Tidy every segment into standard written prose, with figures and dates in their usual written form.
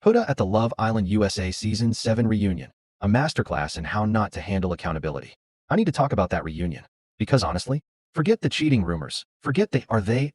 Huda at the Love Island USA Season 7 reunion, a masterclass in how not to handle accountability. I need to talk about that reunion. Because honestly, forget the cheating rumors. Forget they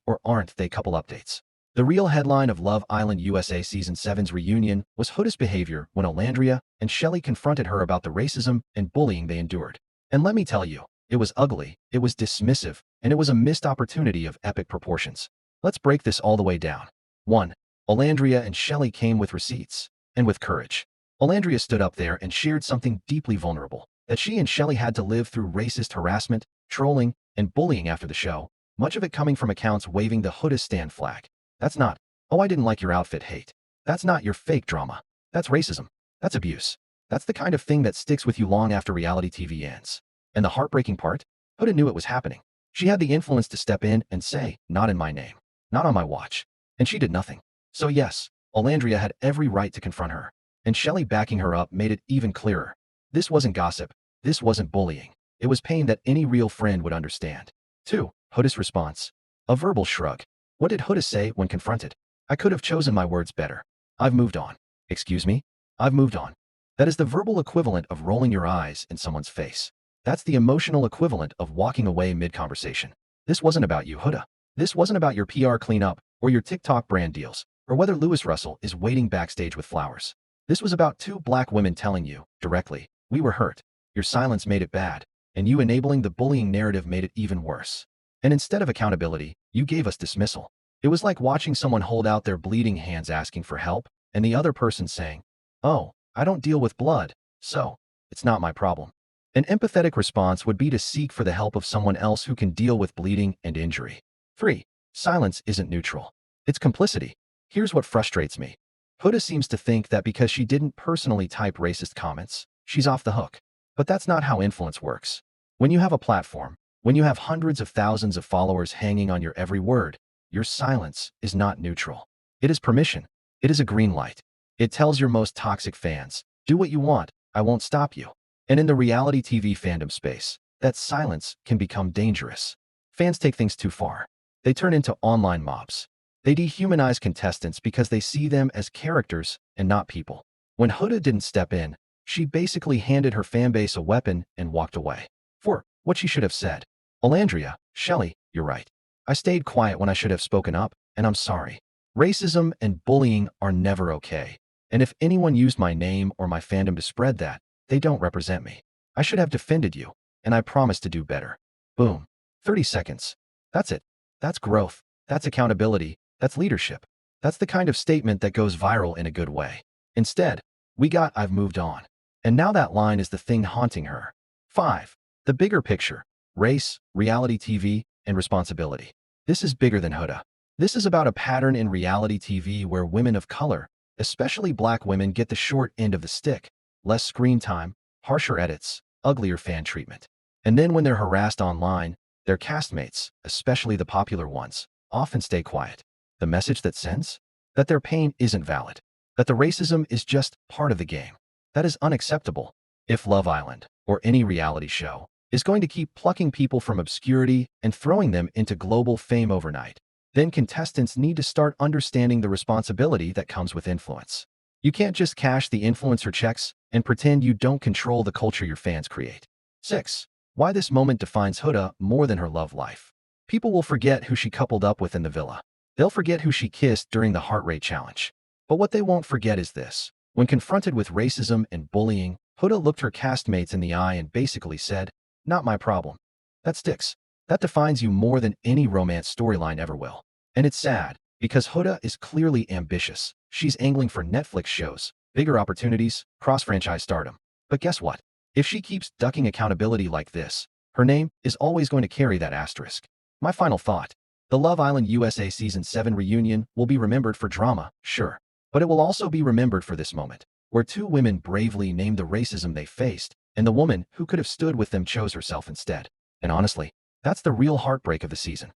or aren't they couple updates. The real headline of Love Island USA Season 7's reunion was Huda's behavior when Olandria and Chelley confronted her about the racism and bullying they endured. And let me tell you, it was ugly, it was dismissive, and it was a missed opportunity of epic proportions. Let's break this all the way down. 1. Olandria and Chelley came with receipts, and with courage. Olandria stood up there and shared something deeply vulnerable, that she and Chelley had to live through racist harassment, trolling, and bullying after the show, much of it coming from accounts waving the Huda stan flag. That's not, "Oh, I didn't like your outfit" hate. That's not your fake drama. That's racism. That's abuse. That's the kind of thing that sticks with you long after reality TV ends. And the heartbreaking part? Huda knew it was happening. She had the influence to step in and say, "Not in my name. Not on my watch." And she did nothing. So yes, Olandria had every right to confront her. And Chelley backing her up made it even clearer. This wasn't gossip. This wasn't bullying. It was pain that any real friend would understand. 2. Huda's response. A verbal shrug. What did Huda say when confronted? "I could have chosen my words better. I've moved on." Excuse me? I've moved on. That is the verbal equivalent of rolling your eyes in someone's face. That's the emotional equivalent of walking away mid-conversation. This wasn't about you, Huda. This wasn't about your PR cleanup, or your TikTok brand deals, or whether Lewis Russell is waiting backstage with flowers. This was about two black women telling you, directly, "We were hurt. Your silence made it bad, and you enabling the bullying narrative made it even worse. And instead of accountability, you gave us dismissal." It was like watching someone hold out their bleeding hands asking for help, and the other person saying, "Oh, I don't deal with blood, so it's not my problem." An empathetic response would be to seek for the help of someone else who can deal with bleeding and injury. 3. Silence isn't neutral. It's complicity. Here's what frustrates me. Huda seems to think that because she didn't personally type racist comments, she's off the hook. But that's not how influence works. When you have a platform, when you have hundreds of thousands of followers hanging on your every word, your silence is not neutral. It is permission. It is a green light. It tells your most toxic fans, "Do what you want, I won't stop you." And in the reality TV fandom space, that silence can become dangerous. Fans take things too far. They turn into online mobs. They dehumanize contestants because they see them as characters and not people. When Huda didn't step in, she basically handed her fanbase a weapon and walked away. 4. What she should have said. Olandria, Chelley, you're right. I stayed quiet when I should have spoken up, and I'm sorry. Racism and bullying are never okay. And if anyone used my name or my fandom to spread that, they don't represent me. I should have defended you, and I promise to do better. Boom. 30 seconds. That's it. That's growth. That's accountability. That's leadership. That's the kind of statement that goes viral in a good way. Instead, we got "I've moved on." And now that line is the thing haunting her. 5. The bigger picture. Race, reality TV, and responsibility. This is bigger than Huda. This is about a pattern in reality TV where women of color, especially black women, get the short end of the stick. Less screen time, harsher edits, uglier fan treatment. And then when they're harassed online, their castmates, especially the popular ones, often stay quiet. The message that sends? That their pain isn't valid. That the racism is just part of the game. That is unacceptable. If Love Island, or any reality show, is going to keep plucking people from obscurity and throwing them into global fame overnight, then contestants need to start understanding the responsibility that comes with influence. You can't just cash the influencer checks and pretend you don't control the culture your fans create. 6. Why this moment defines Huda more than her love life. People will forget who she coupled up with in the villa. They'll forget who she kissed during the heart rate challenge. But what they won't forget is this. When confronted with racism and bullying, Huda looked her castmates in the eye and basically said, "Not my problem." That sticks. That defines you more than any romance storyline ever will. And it's sad, because Huda is clearly ambitious. She's angling for Netflix shows, bigger opportunities, cross-franchise stardom. But guess what? If she keeps ducking accountability like this, her name is always going to carry that asterisk. My final thought. The Love Island USA Season 7 reunion will be remembered for drama, sure. But it will also be remembered for this moment, where two women bravely named the racism they faced, and the woman who could have stood with them chose herself instead. And honestly, that's the real heartbreak of the season.